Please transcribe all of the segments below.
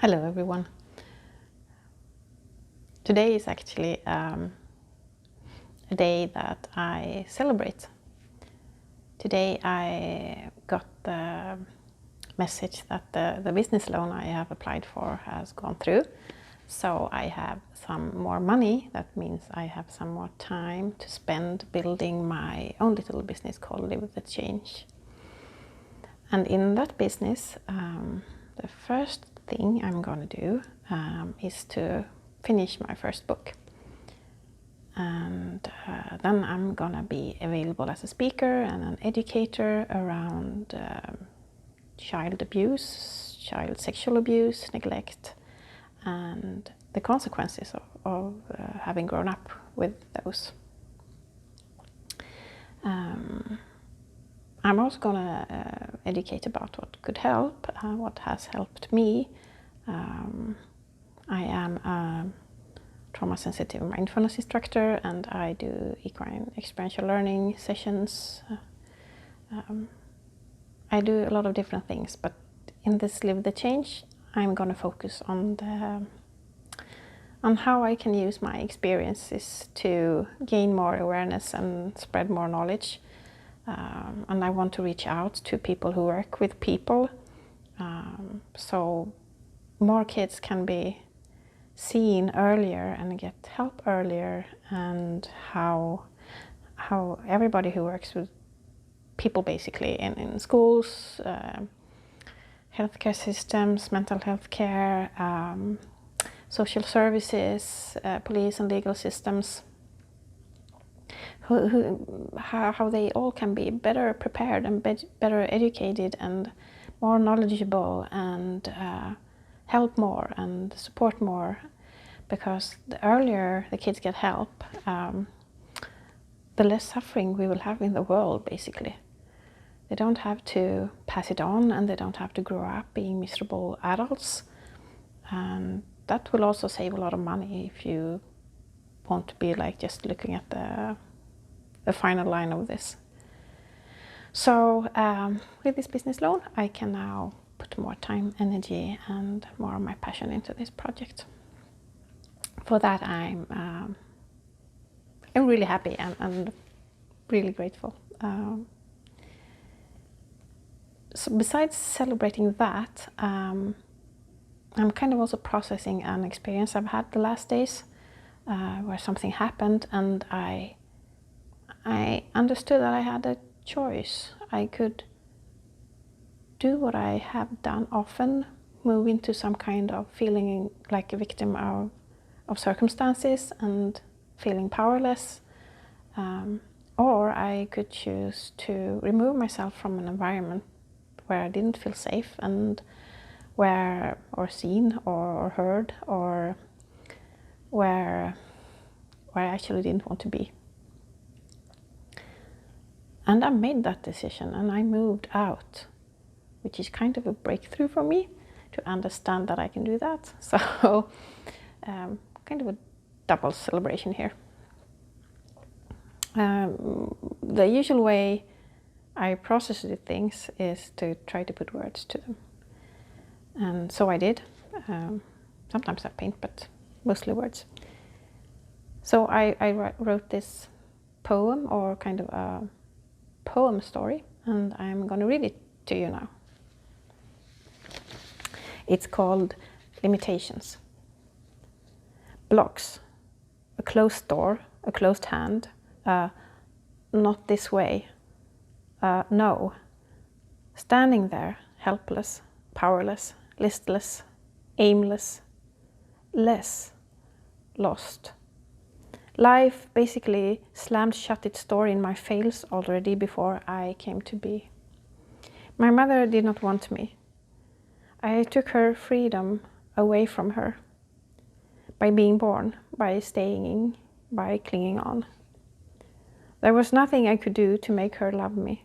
Hello everyone. Today is actually a day that I celebrate. Today I got the message that the business loan I have applied for has gone through. So I have some more money. That means I have some more time to spend building my own little business called Live the Change. And in that business, the first thing I'm going to do is to finish my first book. And then I'm going to be available as a speaker and an educator around child abuse, child sexual abuse, neglect, and the consequences of having grown up with those. I'm also going to educate about what could help, what has helped me. I am a trauma-sensitive mindfulness instructor and I do equine experiential learning sessions. I do a lot of different things, but in this Live the Change, I'm going to focus on how I can use my experiences to gain more awareness and spread more knowledge. And I want to reach out to people who work with people, so more kids can be seen earlier and get help earlier, and how everybody who works with people basically in schools, healthcare systems, mental health care, social services, police and legal systems, how they all can be better prepared and better educated and more knowledgeable and help more and support more, because the earlier the kids get help, the less suffering we will have in the world basically. They don't have to pass it on and they don't have to grow up being miserable adults, and that will also save a lot of money if you want to be like just looking at the final line of this. So with this business loan I can now put more time, energy and more of my passion into this project. For that I'm really happy and really grateful. So besides celebrating that, I'm kind of also processing an experience I've had the last days, where something happened and I understood that I had a choice. I could do what I have done often, move into some kind of feeling like a victim of circumstances and feeling powerless, or I could choose to remove myself from an environment where I didn't feel safe and where, or seen or heard, or where I actually didn't want to be. And I made that decision and I moved out, which is kind of a breakthrough for me to understand that I can do that. So kind of a double celebration here. The usual way I process these things is to try to put words to them. And so I did. Sometimes I paint, but mostly words. So I wrote this poem, or kind of a poem story, and I'm going to read it to you now. It's called Limitations. Blocks. A closed door, a closed hand, not this way, no. Standing there, helpless, powerless, listless, aimless, less, lost. Life basically slammed shut its door in my face already before I came to be. My mother did not want me. I took her freedom away from her. By being born, by staying, by clinging on. There was nothing I could do to make her love me,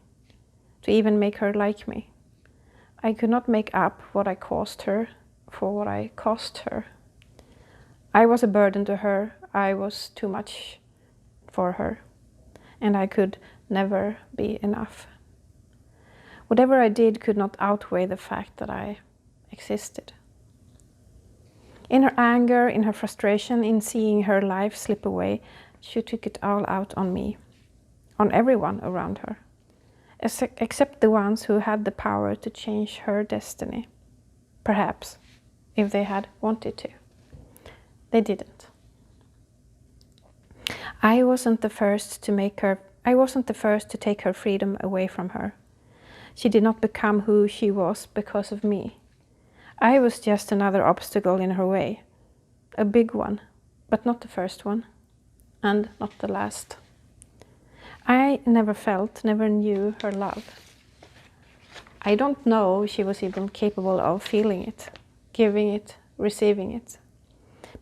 to even make her like me. I could not make up what I caused her for what I cost her. I was a burden to her, I was too much for her, and I could never be enough. Whatever I did could not outweigh the fact that I existed. In her anger, in her frustration, in seeing her life slip away, she took it all out on me, on everyone around her, except the ones who had the power to change her destiny. Perhaps, if they had wanted to. They didn't. I wasn't the first to take her freedom away from her. She did not become who she was because of me. I was just another obstacle in her way. A big one, but not the first one, and not the last. I never felt, never knew her love. I don't know she was even capable of feeling it, giving it, receiving it.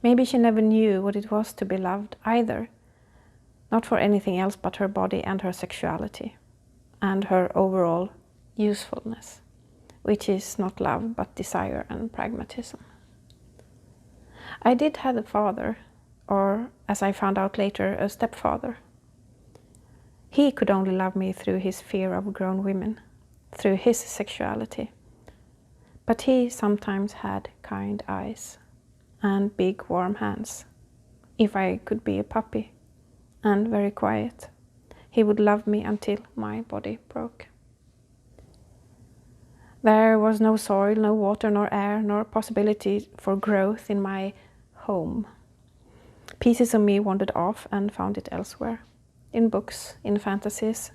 Maybe she never knew what it was to be loved either, not for anything else but her body and her sexuality, and her overall usefulness, which is not love but desire and pragmatism. I did have a father, or as I found out later, a stepfather. He could only love me through his fear of grown women, through his sexuality. But he sometimes had kind eyes and big warm hands. If I could be a puppy and very quiet, he would love me until my body broke. There was no soil, no water, nor air, nor possibility for growth in my home. Pieces of me wandered off and found it elsewhere, in books, in fantasies,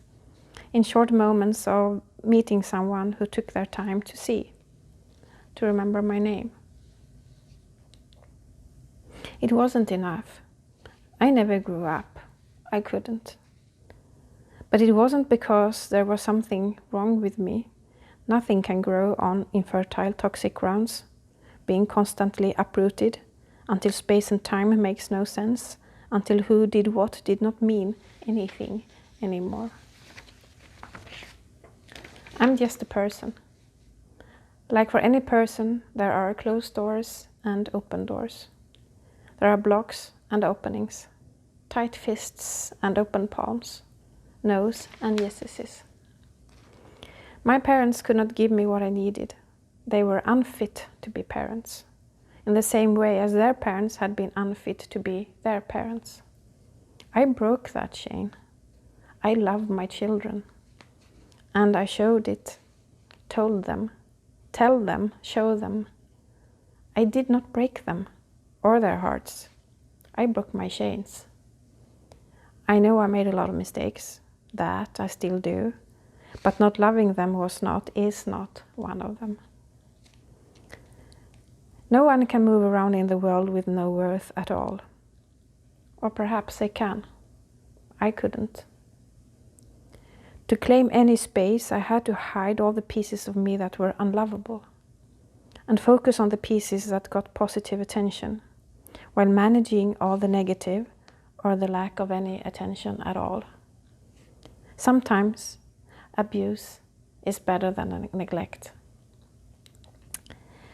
in short moments of meeting someone who took their time to see, to remember my name. It wasn't enough. I never grew up. I couldn't. But it wasn't because there was something wrong with me. Nothing can grow on infertile toxic grounds, being constantly uprooted, until space and time makes no sense, until who did what did not mean anything anymore. I'm just a person. Like for any person, there are closed doors and open doors. There are blocks and openings, tight fists and open palms, no's and yeses. My parents could not give me what I needed. They were unfit to be parents, in the same way as their parents had been unfit to be their parents. I broke that chain. I love my children. And I showed it, told them, tell them, show them. I did not break them or their hearts. I broke my chains. I know I made a lot of mistakes, that I still do, but not loving them is not one of them. No one can move around in the world with no worth at all. Or perhaps they can. I couldn't. To claim any space, I had to hide all the pieces of me that were unlovable and focus on the pieces that got positive attention, while managing all the negative or the lack of any attention at all. Sometimes abuse is better than neglect.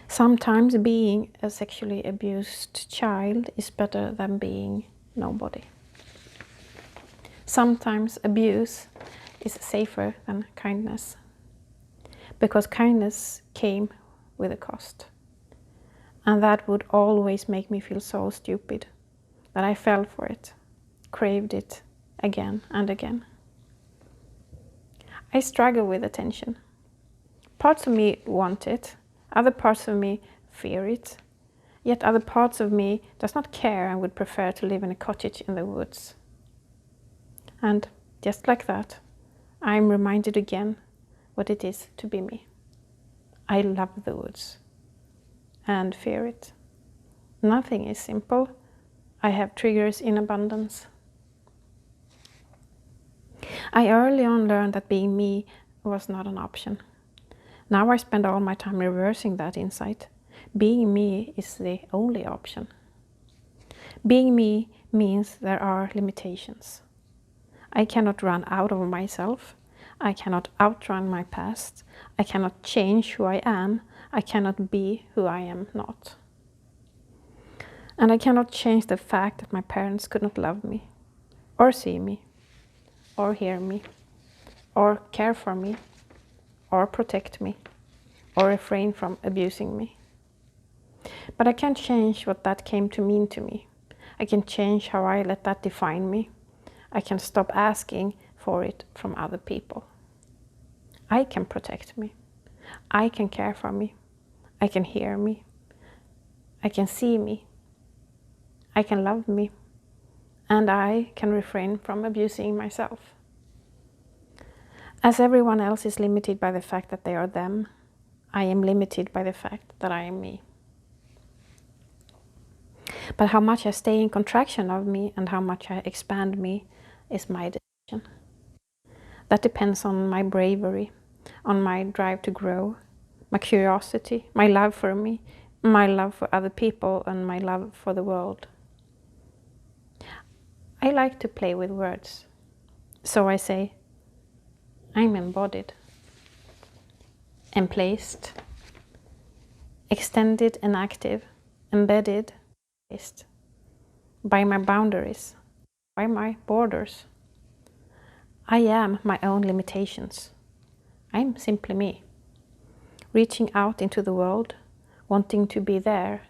Sometimes being a sexually abused child is better than being nobody. Sometimes abuse is safer than kindness, because kindness came with a cost. And that would always make me feel so stupid that I fell for it, craved it again and again. I struggle with attention. Parts of me want it, other parts of me fear it, yet other parts of me does not care and would prefer to live in a cottage in the woods. And just like that, I am reminded again what it is to be me. I love the woods and fear it. Nothing is simple. I have triggers in abundance. I early on learned that being me was not an option. Now I spend all my time reversing that insight. Being me is the only option. Being me means there are limitations. I cannot run out of myself. I cannot outrun my past. I cannot change who I am. I cannot be who I am not. And I cannot change the fact that my parents could not love me, or see me, or hear me, or care for me, or protect me, or refrain from abusing me. But I can't change what that came to mean to me. I can change how I let that define me. I can stop asking for it from other people. I can protect me. I can care for me. I can hear me. I can see me. I can love me. And I can refrain from abusing myself. As everyone else is limited by the fact that they are them, I am limited by the fact that I am me. But how much I stay in contraction of me and how much I expand me is my decision. That depends on my bravery, on my drive to grow, my curiosity, my love for me, my love for other people, and my love for the world. I like to play with words, so I say, I'm embodied, emplaced, extended and active, embedded, placed, by my boundaries, by my borders. I am my own limitations. I'm simply me, reaching out into the world, wanting to be there,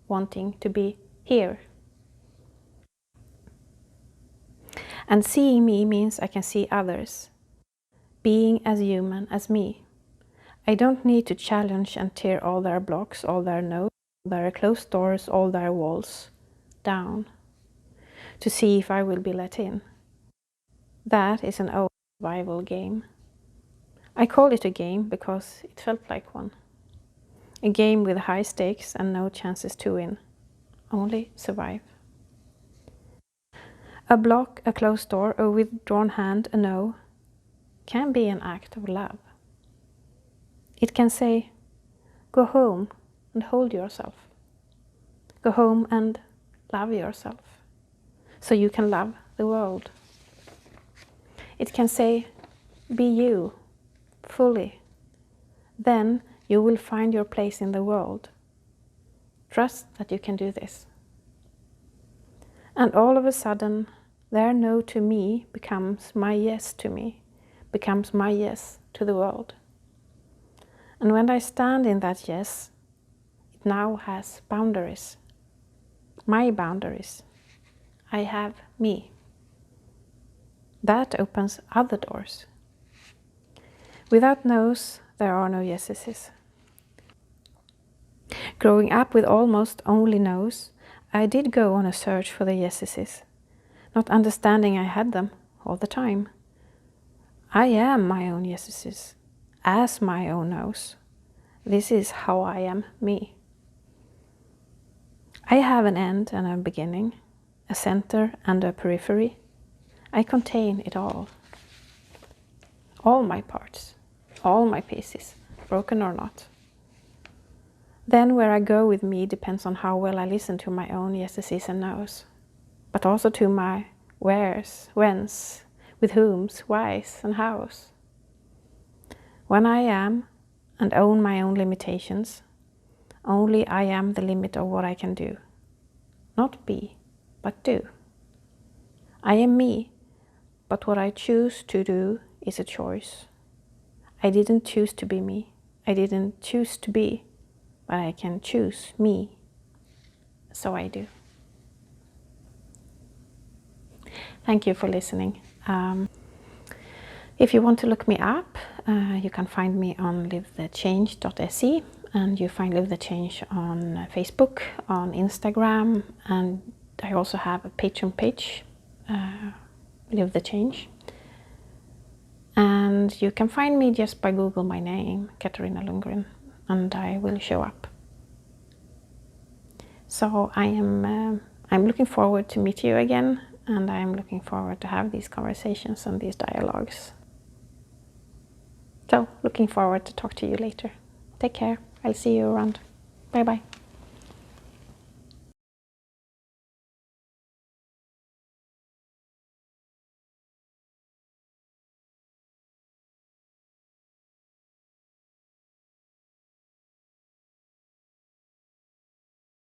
wanting to be here. And seeing me means I can see others, being as human as me. I don't need to challenge and tear all their blocks, all their notes, all their closed doors, all their walls down to see if I will be let in. That is an old survival game. I call it a game because it felt like one. A game with high stakes and no chances to win. Only survive. A block, a closed door, a withdrawn hand, a no, can be an act of love. It can say, go home and hold yourself. Go home and love yourself, so you can love the world. It can say, be you, fully. Then you will find your place in the world. Trust that you can do this. And all of a sudden, their no to me becomes my yes to me, becomes my yes to the world. And when I stand in that yes, it now has boundaries. My boundaries. I have me. That opens other doors. Without no's, there are no yeses. Growing up with almost only no's, I did go on a search for the yeses, not understanding I had them all the time. I am my own yeses, as my own no's. This is how I am me. I have an end and a beginning, a center and a periphery. I contain it all. All my parts, all my pieces, broken or not. Then where I go with me depends on how well I listen to my own yeses and no's, but also to my wheres, whens, with whom's, whys and how's. When I am and own my own limitations, only I am the limit of what I can do. Not be, but do. I am me, but what I choose to do is a choice. I didn't choose to be me. I didn't choose to be, but I can choose me. So I do. Thank you for listening. If you want to look me up, you can find me on livethechange.se, and you find Live the Change on Facebook, on Instagram, and I also have a Patreon page, Live the Change. And you can find me just by Google my name, Katarina Lundgren, and I will show up. So I'm looking forward to meet you again, and I'm looking forward to have these conversations and these dialogues. So, looking forward to talk to you later. Take care. I'll see you around. Bye bye.